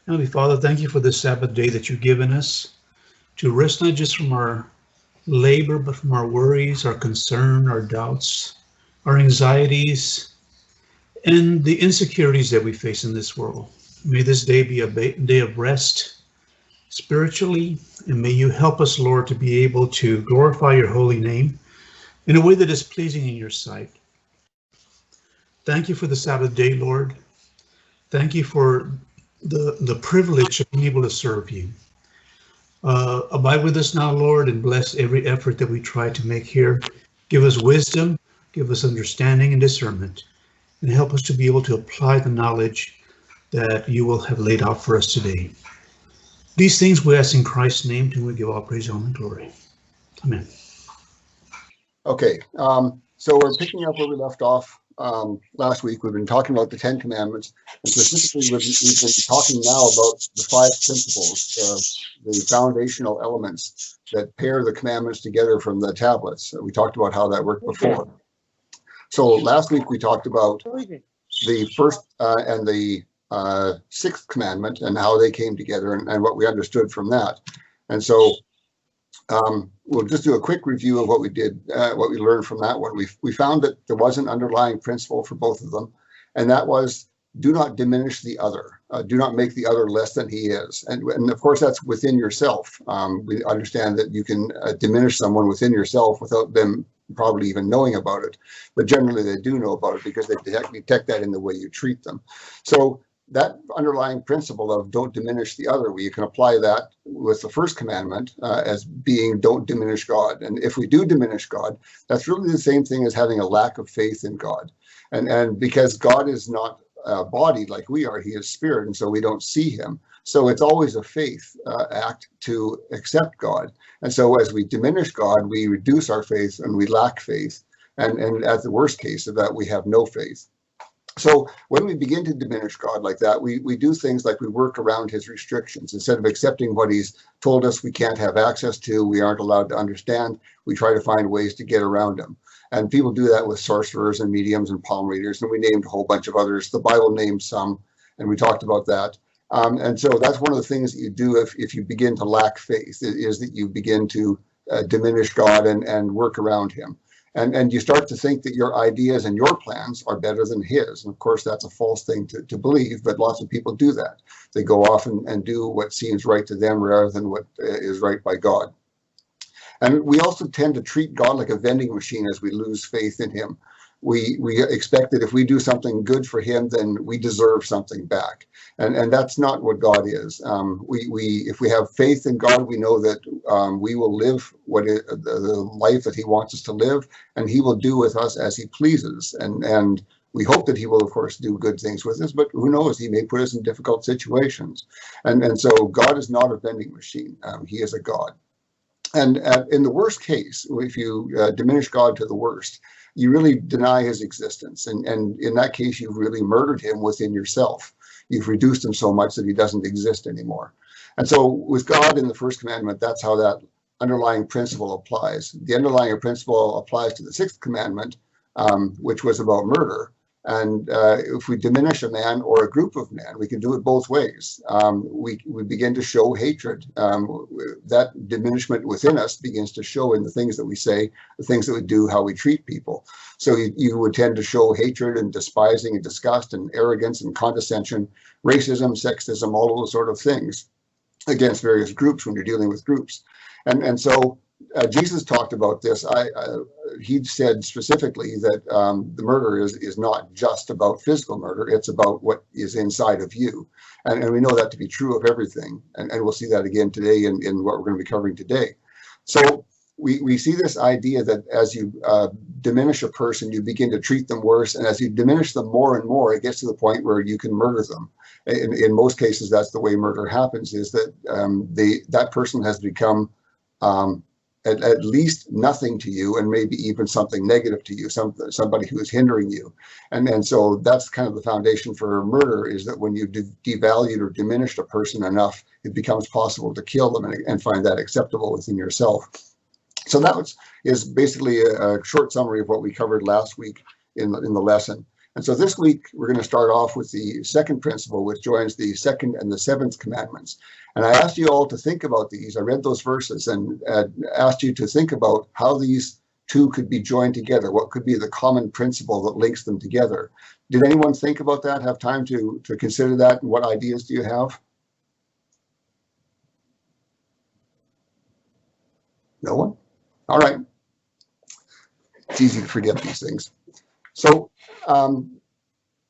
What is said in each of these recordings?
Heavenly Father, thank you for this Sabbath day that you've given us to rest not just from our labor, but from our worries, our concern, our doubts, our anxieties, and the insecurities that we face in this world. May this day be a day of rest spiritually, and may you help us, Lord, to be able to glorify your holy name in a way that is pleasing in your sight. Thank you for the Sabbath day, Lord. Thank you for the privilege of being able to serve you. Abide with us now, Lord, and bless every effort that we try to make here. Give us wisdom, give us understanding and discernment, and help us to be able to apply the knowledge that you will have laid out for us today. These things we ask in Christ's name, and we give all praise, honor, and glory. Amen. Okay, so we're picking up where we left off last week. We've been talking about the Ten Commandments, and specifically we've been talking now about the five principles, the foundational elements that pair the commandments together from the tablets. We talked about how that worked before. So last week we talked about the first and the sixth commandment and how they came together and what we understood from that. And so we'll just do a quick review of what we did, what we learned from that one. We found that there was an underlying principle for both of them, and that was do not diminish the other. Do not make the other less than he is. And of course, that's within yourself. We understand that you can diminish someone within yourself without them probably even knowing about it. But generally, they do know about it because they detect that in the way you treat them. So that underlying principle of don't diminish the other, you can apply that with the first commandment as being don't diminish God. And if we do diminish God, that's really the same thing as having a lack of faith in God. And because God is not a body like we are, he is spirit, and so we don't see him. So it's always a faith act to accept God. And so as we diminish God, we reduce our faith and we lack faith. And at the worst case of that, we have no faith. So when we begin to diminish God like that, we do things like we work around his restrictions. Instead of accepting what he's told us we can't have access to, we aren't allowed to understand, we try to find ways to get around him. And people do that with sorcerers and mediums and palm readers, and we named a whole bunch of others. The Bible named some, and we talked about that. And so that's one of the things that you do if you begin to lack faith, is that you begin to diminish God and work around him. And you start to think that your ideas and your plans are better than his. And of course, that's a false thing to believe, but lots of people do that. They go off and do what seems right to them rather than what is right by God. And we also tend to treat God like a vending machine as we lose faith in him. We expect that if we do something good for him, then we deserve something back. And that's not what God is. If we have faith in God, we know that we will live the life that he wants us to live, and he will do with us as he pleases. And we hope that he will, of course, do good things with us, but who knows, he may put us in difficult situations. And so God is not a vending machine. He is a God. And in the worst case, if you diminish God to the worst, you really deny his existence. And in that case, you've really murdered him within yourself. You've reduced him so much that he doesn't exist anymore. And so with God in the first commandment, that's how that underlying principle applies. The underlying principle applies to the sixth commandment, which was about murder. And if we diminish a man or a group of men, we can do it both ways. We begin to show hatred. That diminishment within us begins to show in the things that we say, the things that we do, how we treat people. So you would tend to show hatred and despising and disgust and arrogance and condescension, racism, sexism, all of those sort of things against various groups when you're dealing with groups. And so Jesus talked about this. He said specifically that the murder is not just about physical murder. It's about what is inside of you. And we know that to be true of everything. And we'll see that again today in what we're going to be covering today. So we see this idea that as you diminish a person, you begin to treat them worse. And as you diminish them more and more, it gets to the point where you can murder them. In most cases, that's the way murder happens, is that that person has become at least nothing to you, and maybe even something negative to you, somebody who is hindering you. And so that's kind of the foundation for murder, is that when you devalued or diminished a person enough, it becomes possible to kill them and find that acceptable within yourself. So that is basically a short summary of what we covered last week in the lesson. And so this week, we're going to start off with the second principle, which joins the second and the seventh commandments. And I asked you all to think about these. I read those verses and asked you to think about how these two could be joined together. What could be the common principle that links them together? Did anyone think about that, have time to consider that? And what ideas do you have? No one? All right. It's easy to forget these things. So,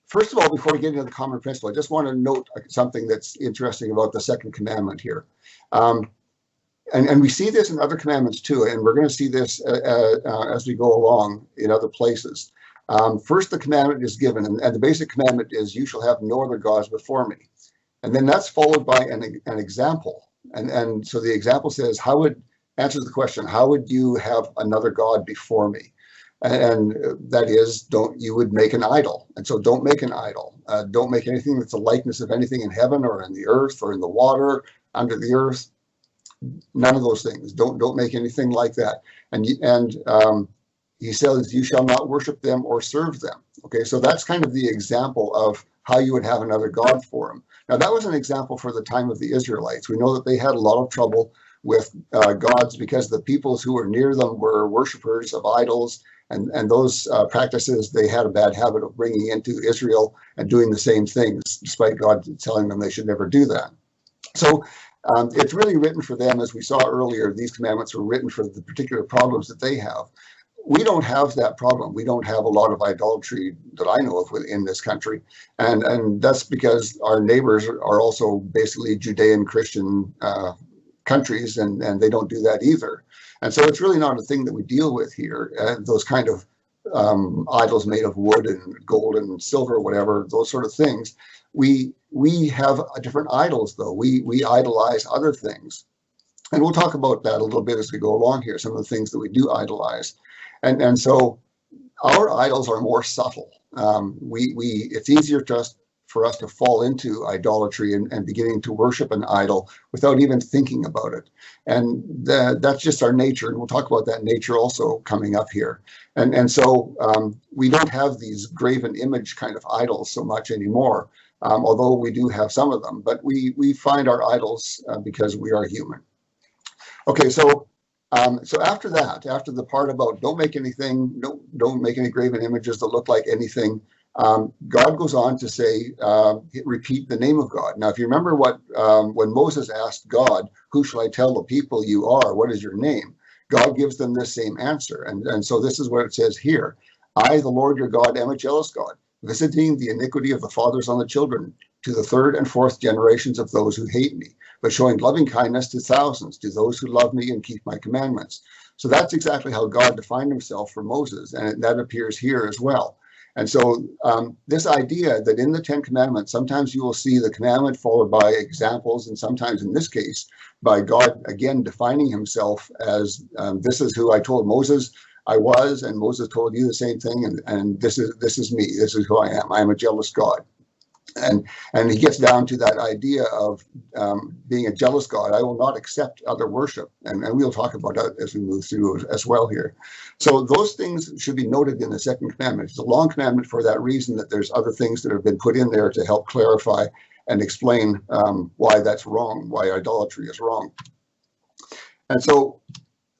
first of all, before we get into the common principle, I just want to note something that's interesting about the second commandment here. And we see this in other commandments too, and we're going to see this as we go along in other places. First, the commandment is given, and the basic commandment is, you shall have no other gods before me. And then that's followed by an example. And so the example says, answers the question, how would you have another God before me? And that is, you would make an idol. And so don't make an idol. Don't make anything that's a likeness of anything in heaven or in the earth or in the water, under the earth. None of those things. Don't make anything like that. And he says, you shall not worship them or serve them. Okay, so that's kind of the example of how you would have another God for them. Now, that was an example for the time of the Israelites. We know that they had a lot of trouble with gods because the peoples who were near them were worshipers of idols, and those practices they had a bad habit of bringing into Israel and doing the same things, despite God telling them they should never do that. So it's really written for them. As we saw earlier, these commandments were written for the particular problems that they have. We don't have that problem. We don't have a lot of idolatry that I know of in this country. And that's because our neighbors are also basically Judean Christian countries, and they don't do that either. And so it's really not a thing that we deal with here. Those kind of idols made of wood and gold and silver, whatever, those sort of things. We have different idols, though. We idolize other things. And we'll talk about that a little bit as we go along here, some of the things that we do idolize. And so our idols are more subtle. It's easier for us to fall into idolatry and beginning to worship an idol without even thinking about it. And that's just our nature. And we'll talk about that nature also coming up here. And so we don't have these graven image kind of idols so much anymore, although we do have some of them. But we find our idols because we are human. Okay, so after that, after the part about don't make anything, don't make any graven images that look like anything, God goes on to say, repeat the name of God. Now, if you remember when Moses asked God, who shall I tell the people you are? What is your name? God gives them this same answer. And so this is what it says here. I, the Lord your God, am a jealous God, visiting the iniquity of the fathers on the children, to the third and fourth generations of those who hate me, but showing loving kindness to thousands, to those who love me and keep my commandments. So that's exactly how God defined himself for Moses, and that appears here as well. And so this idea that in the Ten Commandments, sometimes you will see the commandment followed by examples, and sometimes in this case, by God, again, defining himself as this is who I told Moses I was, and Moses told you the same thing, and this is me, this is who I am. I am a jealous God. And he gets down to that idea of being a jealous God. I will not accept other worship. And we'll talk about that as we move through as well here. So those things should be noted in the second commandment. It's a long commandment for that reason, that there's other things that have been put in there to help clarify and explain why that's wrong, why idolatry is wrong. And so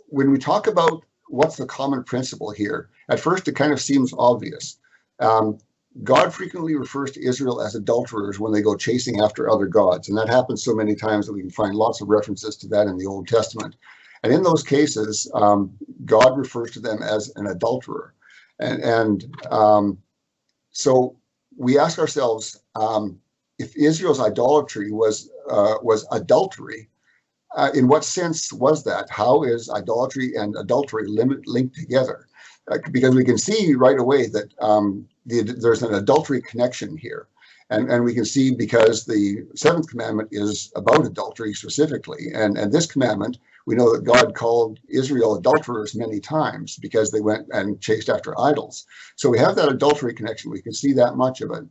when we talk about what's the common principle here, at first it kind of seems obvious. God frequently refers to Israel as adulterers when they go chasing after other gods. And that happens so many times that we can find lots of references to that in the Old Testament. And in those cases, God refers to them as an adulterer. And so we ask ourselves, if Israel's idolatry was adultery, in what sense was that? How is idolatry and adultery linked together? Because we can see right away that there's an adultery connection here. And we can see because the seventh commandment is about adultery specifically. And this commandment, we know that God called Israel adulterers many times because they went and chased after idols. So we have that adultery connection. We can see that much of it.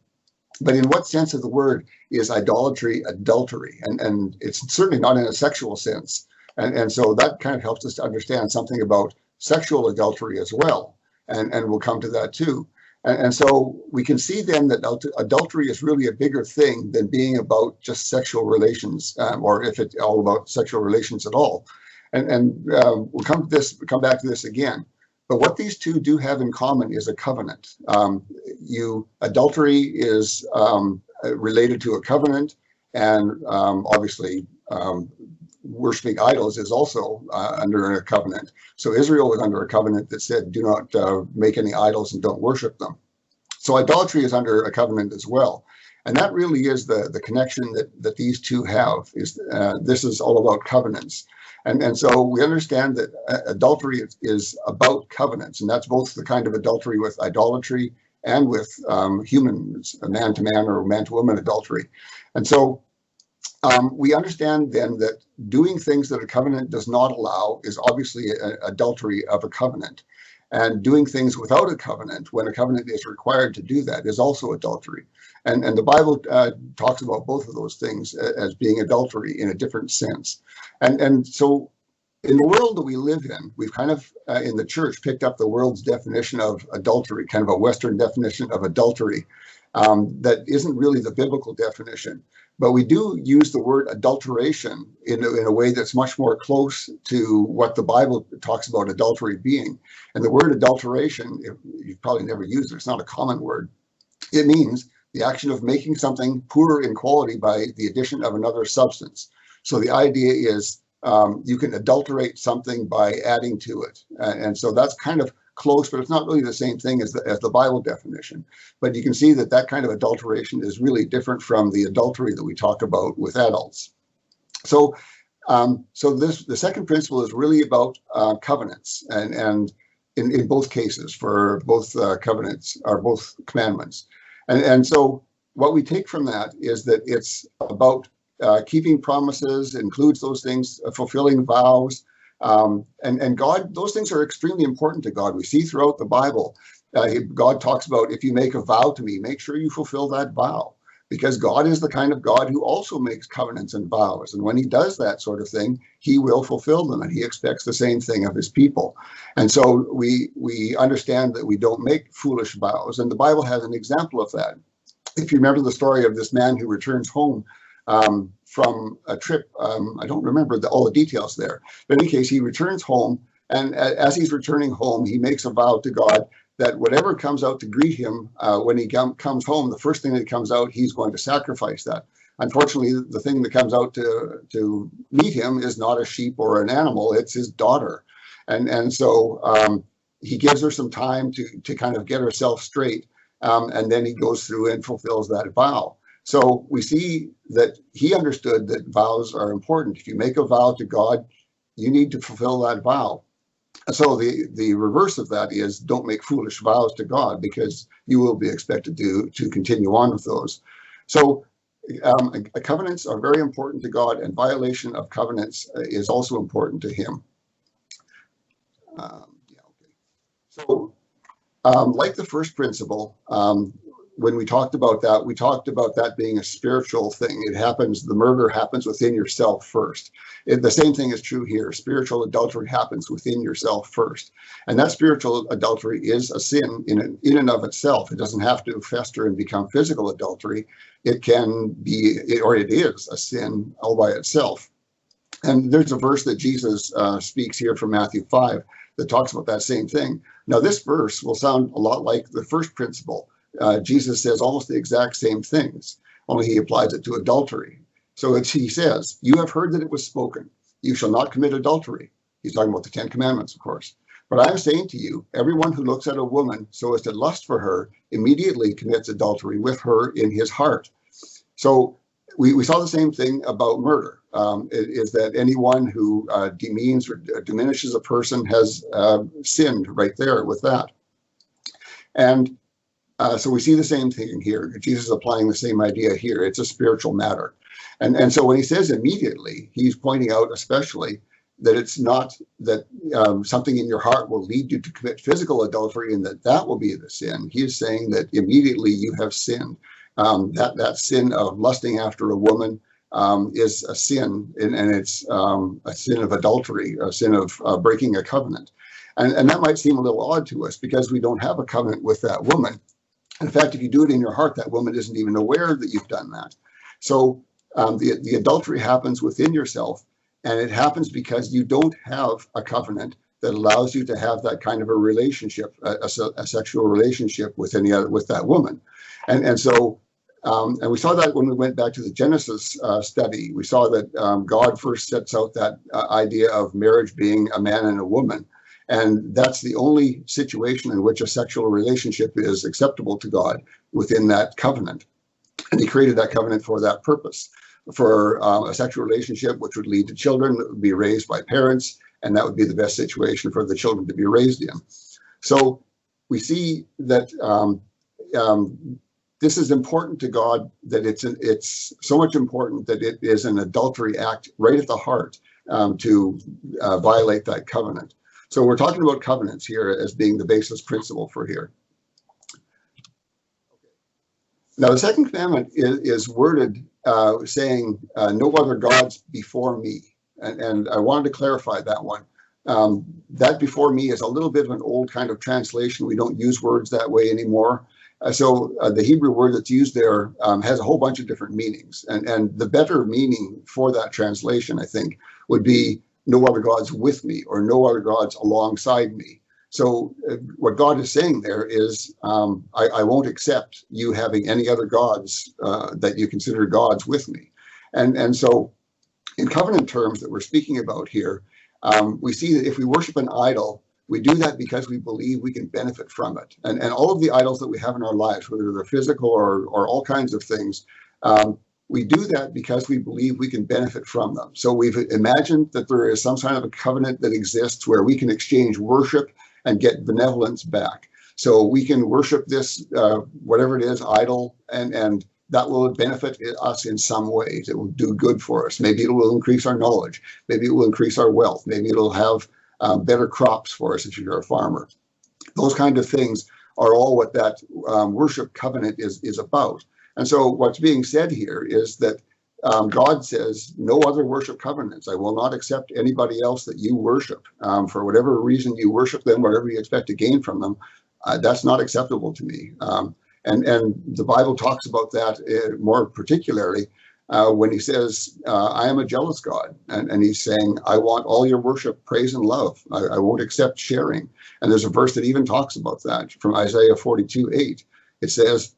But in what sense of the word is idolatry adultery? And it's certainly not in a sexual sense. And so that kind of helps us to understand something about sexual adultery as well. And we'll come to that too. And so we can see then that adultery is really a bigger thing than being about just sexual relations, or if it's all about sexual relations at all. And we'll come back to this again. But what these two do have in common is a covenant. Adultery is related to a covenant, and obviously worshiping idols is also under a covenant. So Israel was under a covenant that said, do not make any idols and don't worship them. So idolatry is under a covenant as well. And that really is the connection that these two have. This is all about covenants. And so we understand that adultery is about covenants, and that's both the kind of adultery with idolatry and with humans, man-to-man or man-to-woman adultery. And so we understand then that doing things that a covenant does not allow is obviously adultery of a covenant. And doing things without a covenant, when a covenant is required to do that, is also adultery. And the Bible talks about both of those things as being adultery in a different sense. And so in the world that we live in, we've kind of, in the church, picked up the world's definition of adultery, kind of a Western definition of adultery that isn't really the biblical definition. But we do use the word adulteration in a way that's much more close to what the Bible talks about adultery being. And the word adulteration, you've probably never used it, it's not a common word. It means the action of making something poorer in quality by the addition of another substance. So the idea is you can adulterate something by adding to it. And so that's kind of close, but it's not really the same thing as the Bible definition. But you can see that kind of adulteration is really different from the adultery that we talk about with adults. So the second principle is really about covenants, and in both cases, for both covenants or both commandments. And so what we take from that is that it's about keeping promises, includes those things, fulfilling vows. And God, those things are extremely important to God. We see throughout the Bible, God talks about, if you make a vow to me, make sure you fulfill that vow, because God is the kind of God who also makes covenants and vows. And when he does that sort of thing, he will fulfill them, and he expects the same thing of his people. And so we understand that we don't make foolish vows. And the Bible has an example of that. If you remember the story of this man who returns home from a trip, I don't remember all the details there, but in any case, he returns home, and as he's returning home, he makes a vow to God that whatever comes out to greet him when he comes home, the first thing that comes out, he's going to sacrifice that. Unfortunately, the thing that comes out to meet him is not a sheep or an animal, it's his daughter. And so he gives her some time to kind of get herself straight, and then he goes through and fulfills that vow. So we see that he understood that vows are important. If you make a vow to God, you need to fulfill that vow. So the reverse of that is don't make foolish vows to God, because you will be expected to continue on with those. So covenants are very important to God, and violation of covenants is also important to him. So like the first principle, when we talked about that being a spiritual thing. It happens, the murder happens within yourself first. The same thing is true here. Spiritual adultery happens within yourself first. And that spiritual adultery is a sin in and of itself. It doesn't have to fester and become physical adultery. It can be, or it is a sin all by itself. And there's a verse that Jesus speaks here from Matthew 5 that talks about that same thing. Now, this verse will sound a lot like the first principle. Jesus says almost the exact same things, only he applies it to adultery. So he says, you have heard that it was spoken, you shall not commit adultery. He's talking about the 10 Commandments, of course. But I'm saying to you, everyone who looks at a woman so as to lust for her immediately commits adultery with her in his heart. So we saw the same thing about murder. It is that anyone who demeans or diminishes a person has sinned right there with that. And so we see the same thing here. Jesus is applying the same idea here. It's a spiritual matter. And so when he says immediately, he's pointing out especially that it's not that something in your heart will lead you to commit physical adultery and that will be the sin. He is saying that immediately you have sinned. That sin of lusting after a woman is a sin, and it's a sin of adultery, a sin of breaking a covenant. And that might seem a little odd to us because we don't have a covenant with that woman. In fact, if you do it in your heart, that woman isn't even aware that you've done that. So the adultery happens within yourself, and it happens because you don't have a covenant that allows you to have that kind of a relationship, a sexual relationship with with that woman. And so we saw that when we went back to the Genesis study. We saw that God first sets out that idea of marriage being a man and a woman. And that's the only situation in which a sexual relationship is acceptable to God within that covenant. And he created that covenant for that purpose, for a sexual relationship which would lead to children that would be raised by parents, and that would be the best situation for the children to be raised in. So we see that this is important to God, that it's so much important that it is an adultery act right at the heart to violate that covenant. So we're talking about covenants here as being the basis principle for here. Now, the second commandment is worded saying, no other gods before me. And I wanted to clarify that one. That before me is a little bit of an old kind of translation. We don't use words that way anymore. So the Hebrew word that's used there has a whole bunch of different meanings. And the better meaning for that translation, I think, would be no other gods with me, or no other gods alongside me. So what God is saying there is, I won't accept you having any other gods that you consider gods with me. And so in covenant terms that we're speaking about here, we see that if we worship an idol, we do that because we believe we can benefit from it. And all of the idols that we have in our lives, whether they're physical or all kinds of things, we do that because we believe we can benefit from them. So we've imagined that there is some kind of a covenant that exists where we can exchange worship and get benevolence back. So we can worship this, whatever it is, idol, and that will benefit us in some ways. It will do good for us. Maybe it will increase our knowledge. Maybe it will increase our wealth. Maybe it'll have better crops for us if you're a farmer. Those kind of things are all what that worship covenant is about. And so what's being said here is that God says, no other worship covenants. I will not accept anybody else that you worship. For whatever reason you worship them, whatever you expect to gain from them, that's not acceptable to me. And the Bible talks about that more particularly when he says, I am a jealous God. And he's saying, I want all your worship, praise, and love. I won't accept sharing. And there's a verse that even talks about that from Isaiah 42:8. It says,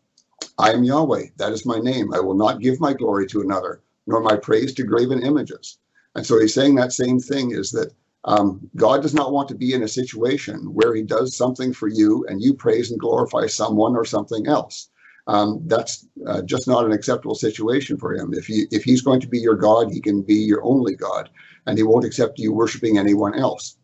I am Yahweh, that is my name. I will not give my glory to another, nor my praise to graven images. And so he's saying that same thing, is that God does not want to be in a situation where he does something for you and you praise and glorify someone or something else. That's just not an acceptable situation for him. If he's going to be your God, he can be your only God, and he won't accept you worshiping anyone else.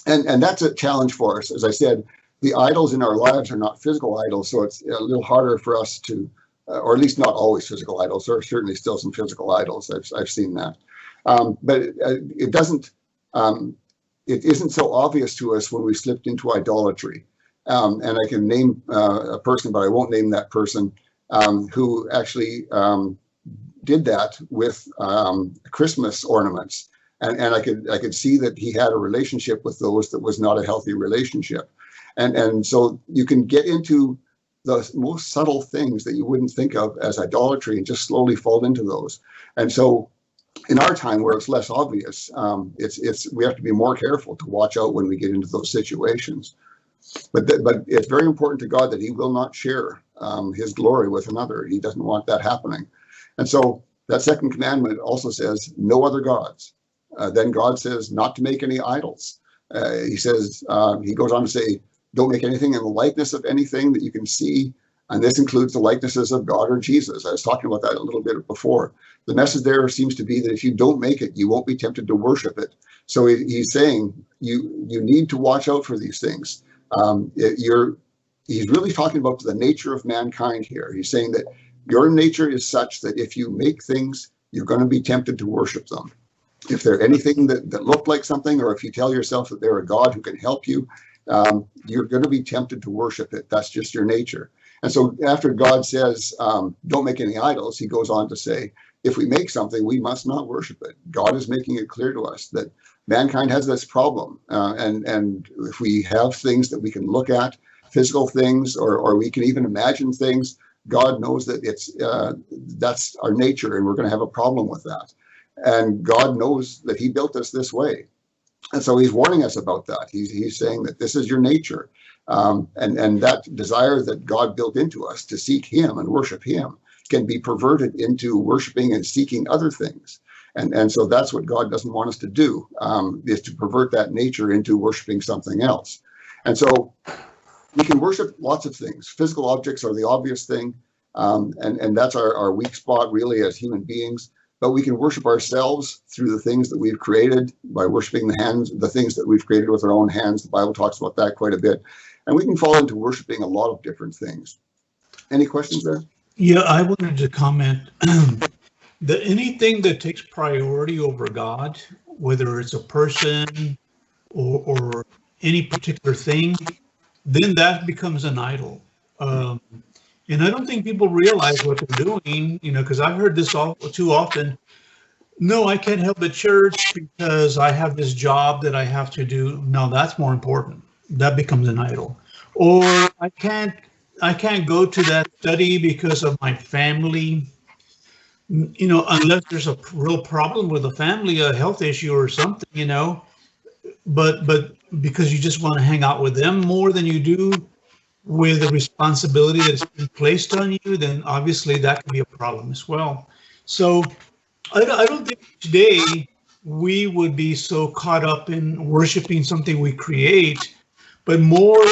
And that's a challenge for us. As I said, the idols in our lives are not physical idols, so it's a little harder for us to, or at least not always physical idols. There are certainly still some physical idols. I've seen that, but it doesn't. It isn't so obvious to us when we slipped into idolatry. And I can name a person, but I won't name that person, who actually did that with Christmas ornaments. And I could see that he had a relationship with those that was not a healthy relationship. And so you can get into the most subtle things that you wouldn't think of as idolatry and just slowly fall into those. And so in our time where it's less obvious, we have to be more careful to watch out when we get into those situations. But it's very important to God that he will not share his glory with another. He doesn't want that happening. And so that second commandment also says, no other gods. Then God says not to make any idols. He says, he goes on to say, don't make anything in the likeness of anything that you can see. And this includes the likenesses of God or Jesus. I was talking about that a little bit before. The message there seems to be that if you don't make it, you won't be tempted to worship it. So he's saying you need to watch out for these things. He's really talking about the nature of mankind here. He's saying that your nature is such that if you make things, you're going to be tempted to worship them. If they're anything that look like something, or if you tell yourself that they're a God who can help you, you're going to be tempted to worship it. That's just your nature. And so after God says, don't make any idols, he goes on to say, if we make something, we must not worship it. God is making it clear to us that mankind has this problem. And if we have things that we can look at, physical things, or we can even imagine things. God knows that that's our nature, and we're going to have a problem with that. And God knows that he built us this way. And so he's warning us about that. He's saying that this is your nature. And that desire that God built into us to seek him and worship him can be perverted into worshiping and seeking other things. And so that's what God doesn't want us to do, is to pervert that nature into worshiping something else. And so we can worship lots of things. Physical objects are the obvious thing. And that's our weak spot really as human beings. But we can worship ourselves through the things that we've created by worshiping the things that we've created with our own hands. The Bible talks about that quite a bit. And we can fall into worshiping a lot of different things. Any questions there? Yeah, I wanted to comment that anything that takes priority over God, whether it's a person or any particular thing, then that becomes an idol. And I don't think people realize what they're doing, because I've heard this all too often. No, I can't help at church because I have this job that I have to do. No, that's more important. That becomes an idol. Or I can't go to that study because of my family. Unless there's a real problem with the family, a health issue or something, but because you just want to hang out with them more than you do with the responsibility that's been placed on you, then obviously that can be a problem as well. So I don't think today we would be so caught up in worshiping something we create, but more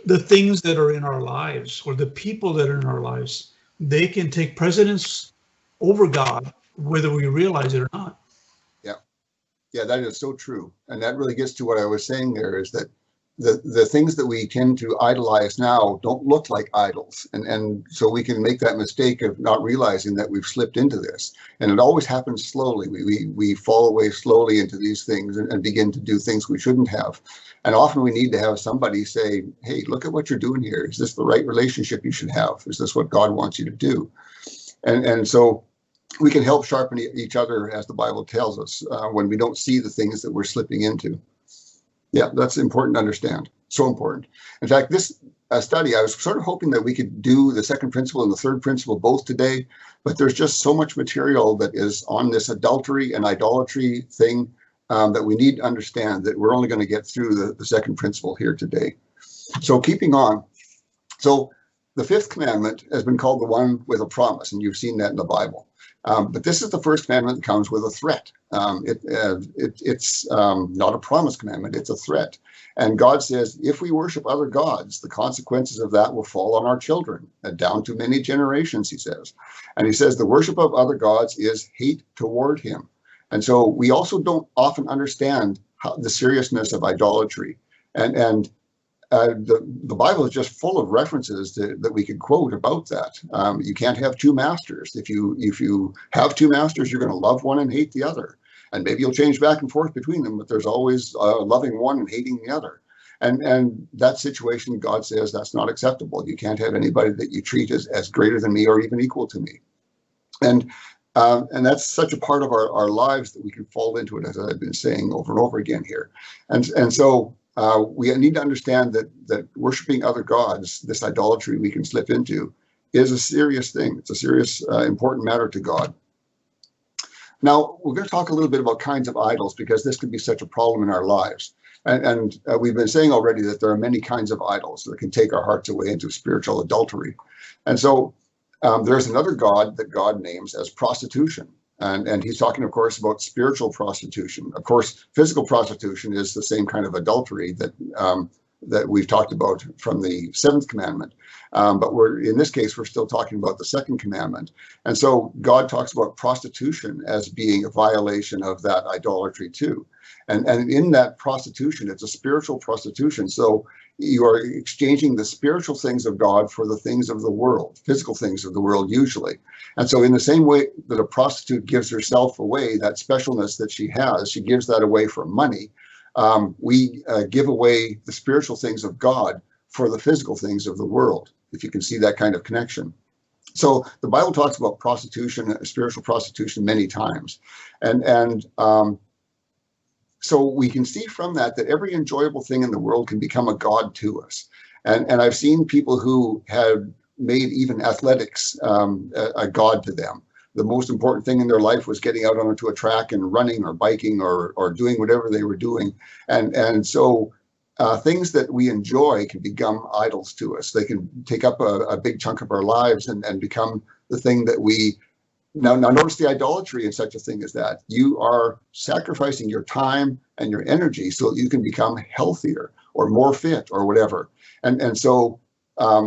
the things that are in our lives or the people that are in our lives. They can take precedence over God, whether we realize it or not. Yeah, that is so true. And that really gets to what I was saying there, is that the things that we tend to idolize now don't look like idols. And so we can make that mistake of not realizing that we've slipped into this. And it always happens slowly. We fall away slowly into these things and begin to do things we shouldn't have. And often we need to have somebody say, hey, look at what you're doing here. Is this the right relationship you should have? Is this what God wants you to do? And so we can help sharpen each other, as the Bible tells us, when we don't see the things that we're slipping into. Yeah, that's important to understand. So important. In fact, this study, I was sort of hoping that we could do the second principle and the third principle both today, but there's just so much material that is on this adultery and idolatry thing that we need to understand that we're only going to get through the second principle here today. So keeping on. So the fifth commandment has been called the one with a promise, and you've seen that in the Bible. But this is the first commandment that comes with a threat. It's not a promise commandment, it's a threat. And God says, if we worship other gods, the consequences of that will fall on our children, down to many generations, he says. And he says the worship of other gods is hate toward him. And so we also don't often understand the seriousness of idolatry. And the Bible is just full of references that we could quote about that. You can't have two masters. If you have two masters, you're going to love one and hate the other. And maybe you'll change back and forth between them, but there's always loving one and hating the other. And that situation, God says, that's not acceptable. You can't have anybody that you treat as greater than me or even equal to me. And that's such a part of our lives that we can fall into it, as I've been saying over and over again here. And so we need to understand that worshiping other gods, this idolatry we can slip into, is a serious thing. It's a serious, important matter to God. Now, we're going to talk a little bit about kinds of idols, because this can be such a problem in our lives. And we've been saying already that there are many kinds of idols that can take our hearts away into spiritual adultery. And so there's another god that God names as prostitution. And he's talking, of course, about spiritual prostitution. Of course, physical prostitution is the same kind of adultery that we've talked about from the seventh commandment. But in this case, we're still talking about the second commandment. And so God talks about prostitution as being a violation of that idolatry too. And in that prostitution, it's a spiritual prostitution. So you are exchanging the spiritual things of God for the things of the world, physical things of the world usually. And so in the same way that a prostitute gives herself away, that specialness that she has, she gives that away for money. We give away the spiritual things of God for the physical things of the world, if you can see that kind of connection. So the Bible talks about prostitution, spiritual prostitution, many times. And so we can see from that every enjoyable thing in the world can become a god to us. And I've seen people who had made even athletics a god to them. The most important thing in their life was getting out onto a track and running or biking or doing whatever they were doing. And so things that we enjoy can become idols to us. They can take up a big chunk of our lives and become the thing that we. Now notice the idolatry in such a thing as that. You are sacrificing your time and your energy so that you can become healthier or more fit or whatever. And so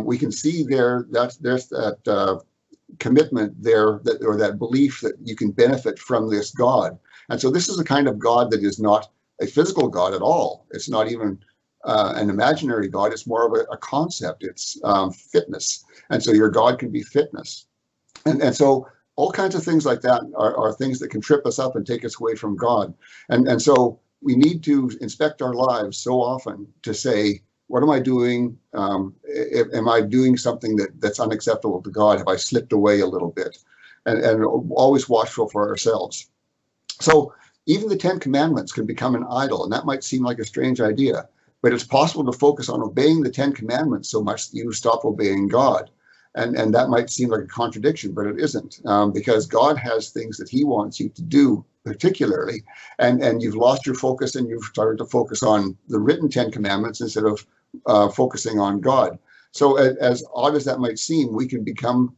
we can see there's that commitment there, or that belief that you can benefit from this God. And so this is a kind of God that is not a physical God at all. It's not even an imaginary God. It's more of a concept. It's fitness. And so your God can be fitness. And so all kinds of things like that are things that can trip us up and take us away from God. And so we need to inspect our lives so often to say, what am I doing? Am I doing something that's unacceptable to God? Have I slipped away a little bit? And always watchful for ourselves. So even the 10 Commandments can become an idol, and that might seem like a strange idea, but it's possible to focus on obeying the 10 Commandments so much that you stop obeying God. And that might seem like a contradiction, but it isn't, because God has things that he wants you to do particularly, and you've lost your focus and you've started to focus on the written 10 Commandments instead of focusing on God. So as odd as that might seem, we can become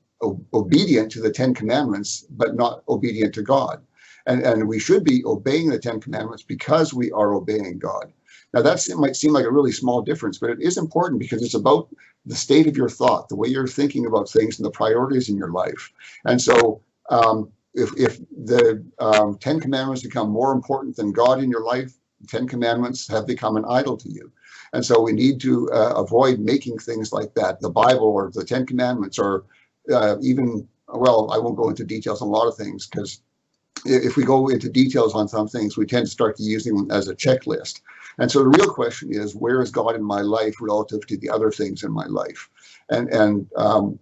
obedient to the 10 Commandments, but not obedient to God. And we should be obeying the 10 Commandments because we are obeying God. Now it might seem like a really small difference, but it is important because it's about the state of your thought, the way you're thinking about things and the priorities in your life. And so if the 10 Commandments become more important than God in your life, the 10 Commandments have become an idol to you. And so we need to avoid making things like that, the Bible or the 10 Commandments, or even, well, I won't go into details on a lot of things, because if we go into details on some things, we tend to start to use them as a checklist. And so the real question is, where is God in my life relative to the other things in my life? And am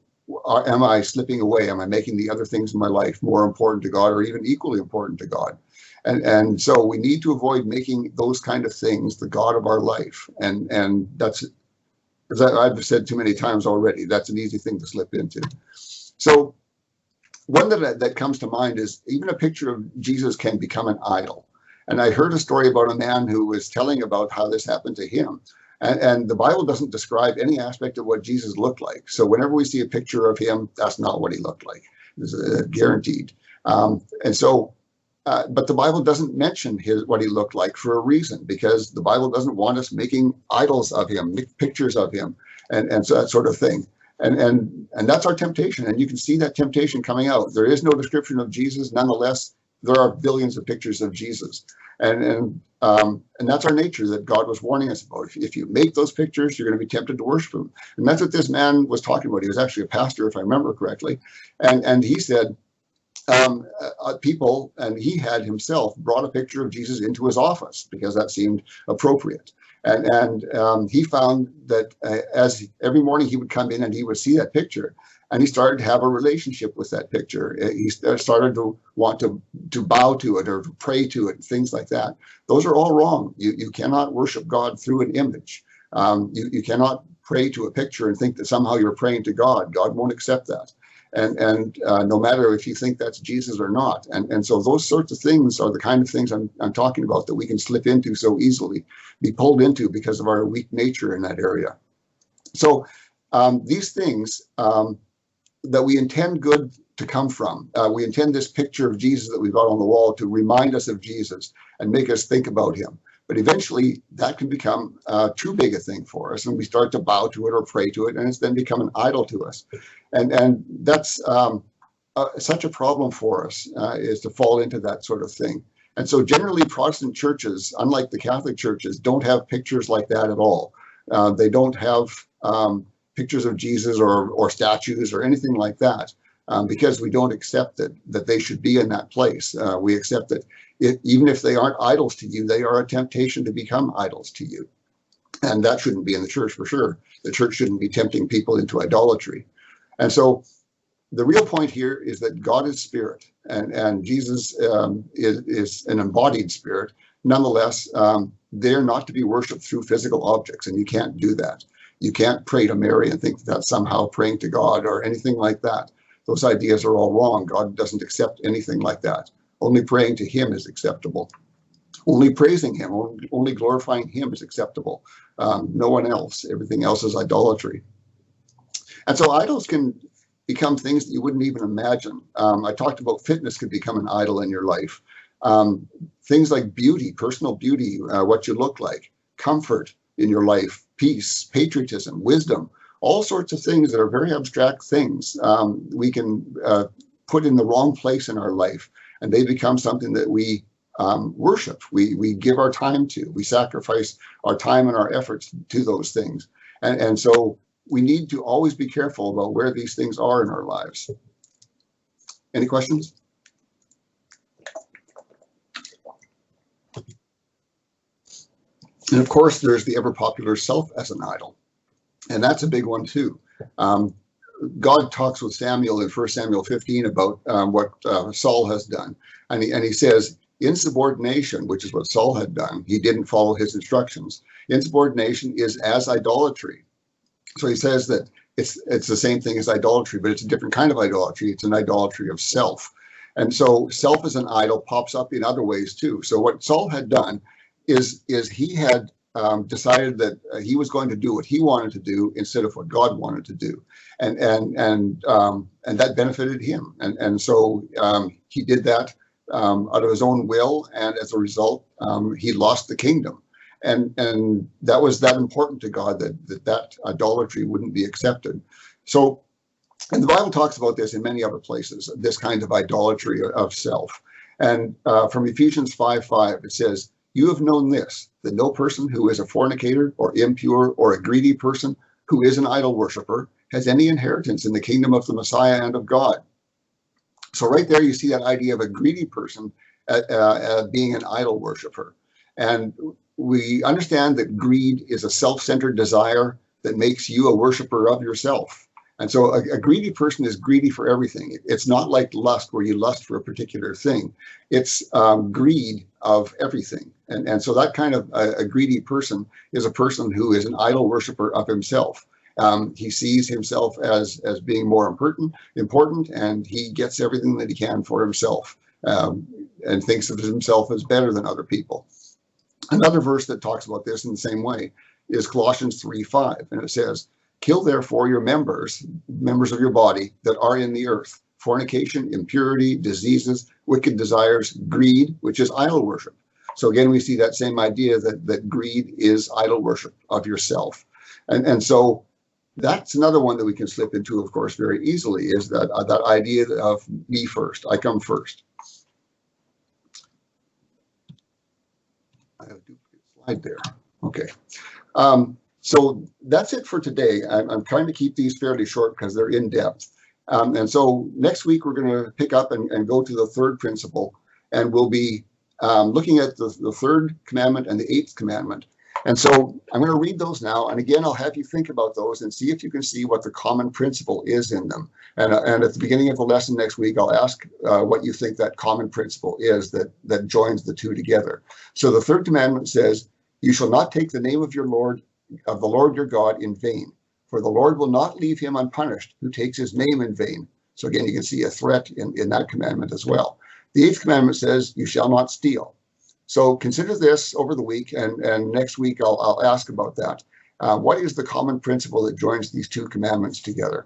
I slipping away? Am I making the other things in my life more important to God, or even equally important to God? And so we need to avoid making those kind of things the God of our life. And that's, as I've said too many times already, that's an easy thing to slip into. So one that comes to mind is even a picture of Jesus can become an idol. And I heard a story about a man who was telling about how this happened to him. And the Bible doesn't describe any aspect of what Jesus looked like. So whenever we see a picture of him, that's not what he looked like. It's guaranteed. And so, but the Bible doesn't mention what he looked like for a reason, because the Bible doesn't want us making idols of him, pictures of him, and so that sort of thing. And that's our temptation. And you can see that temptation coming out. There is no description of Jesus. Nonetheless, there are billions of pictures of Jesus. And that's our nature that God was warning us about. If you make those pictures, you're going to be tempted to worship him. And that's what this man was talking about. He was actually a pastor, if I remember correctly. And he said, people, and he had himself brought a picture of Jesus into his office because that seemed appropriate. And he found that as every morning he would come in and he would see that picture, and he started to have a relationship with that picture. He started to want to bow to it or to pray to it, things like that. Those are all wrong. You cannot worship God through an image. You cannot pray to a picture and think that somehow you're praying to God. God won't accept that. And no matter if you think that's Jesus or not. And so those sorts of things are the kind of things I'm talking about that we can slip into so easily, be pulled into because of our weak nature in that area. So these things that we intend good to come from, we intend this picture of Jesus that we've got on the wall to remind us of Jesus and make us think about him. But eventually that can become too big a thing for us, and we start to bow to it or pray to it, and it's then become an idol to us. And that's such a problem for us, is to fall into that sort of thing. And so generally Protestant churches, unlike the Catholic churches, don't have pictures like that at all. They don't have pictures of Jesus or statues or anything like that, because we don't accept that they should be in that place. We accept that even if they aren't idols to you, they are a temptation to become idols to you. And that shouldn't be in the church for sure. The church shouldn't be tempting people into idolatry. And so the real point here is that God is spirit, and Jesus is an embodied spirit. Nonetheless, they're not to be worshipped through physical objects, and you can't do that. You can't pray to Mary and think that's somehow praying to God or anything like that. Those ideas are all wrong. God doesn't accept anything like that. Only praying to him is acceptable. Only praising him, only glorifying him is acceptable. No one else. Everything else is idolatry. And so idols can become things that you wouldn't even imagine. I talked about fitness could become an idol in your life. Things like beauty, personal beauty, what you look like, comfort in your life, peace, patriotism, wisdom, all sorts of things that are very abstract things we can put in the wrong place in our life, and they become something that we worship. We give our time to. We sacrifice our time and our efforts to those things. And so we need to always be careful about where these things are in our lives. Any questions? And of course, there's the ever popular self as an idol. And that's a big one too. God talks with Samuel in 1 Samuel 15 about what Saul has done. And he says, insubordination, which is what Saul had done, he didn't follow his instructions. Insubordination is as idolatry. So he says that it's the same thing as idolatry, but it's a different kind of idolatry. It's an idolatry of self. And so self as an idol pops up in other ways too. So what Saul had done is he had decided that he was going to do what he wanted to do instead of what God wanted to do, and that benefited him. And so he did that out of his own will, and as a result, he lost the kingdom. And that was that important to God that idolatry wouldn't be accepted. So, and the Bible talks about this in many other places, this kind of idolatry of self. And from Ephesians 5:5, it says, "You have known this, that no person who is a fornicator or impure or a greedy person who is an idol worshiper has any inheritance in the kingdom of the Messiah and of God." So right there, you see that idea of a greedy person being an idol worshiper. And we understand that greed is a self-centered desire that makes you a worshiper of yourself. And so a greedy person is greedy for everything. It's not like lust, where you lust for a particular thing. It's greed of everything. And so that kind of a greedy person is a person who is an idol worshiper of himself. He sees himself as being more important, and he gets everything that he can for himself, and thinks of himself as better than other people. Another verse that talks about this in the same way is Colossians 3:5, and it says, "Kill therefore your members of your body that are in the earth, fornication, impurity, diseases, wicked desires, greed," which is idol worship. So again, we see that same idea that greed is idol worship of yourself. And so that's another one that we can slip into, of course, very easily, is that idea of me first, I come first. I have a duplicate slide there. Okay. So that's it for today. I'm trying to keep these fairly short because they're in depth. And so next week, we're going to pick up and go to the third principle, and we'll be looking at the third commandment and the eighth commandment. And so I'm going to read those now. And again, I'll have you think about those and see if you can see what the common principle is in them. And at the beginning of the lesson next week, I'll ask what you think that common principle is that joins the two together. So the third commandment says, "You shall not take the name of the Lord your God in vain, for the Lord will not leave him unpunished who takes his name in vain." So again, you can see a threat in that commandment as well. The eighth commandment says, "You shall not steal." So consider this over the week, and next week I'll ask about that. What is the common principle that joins these two commandments together?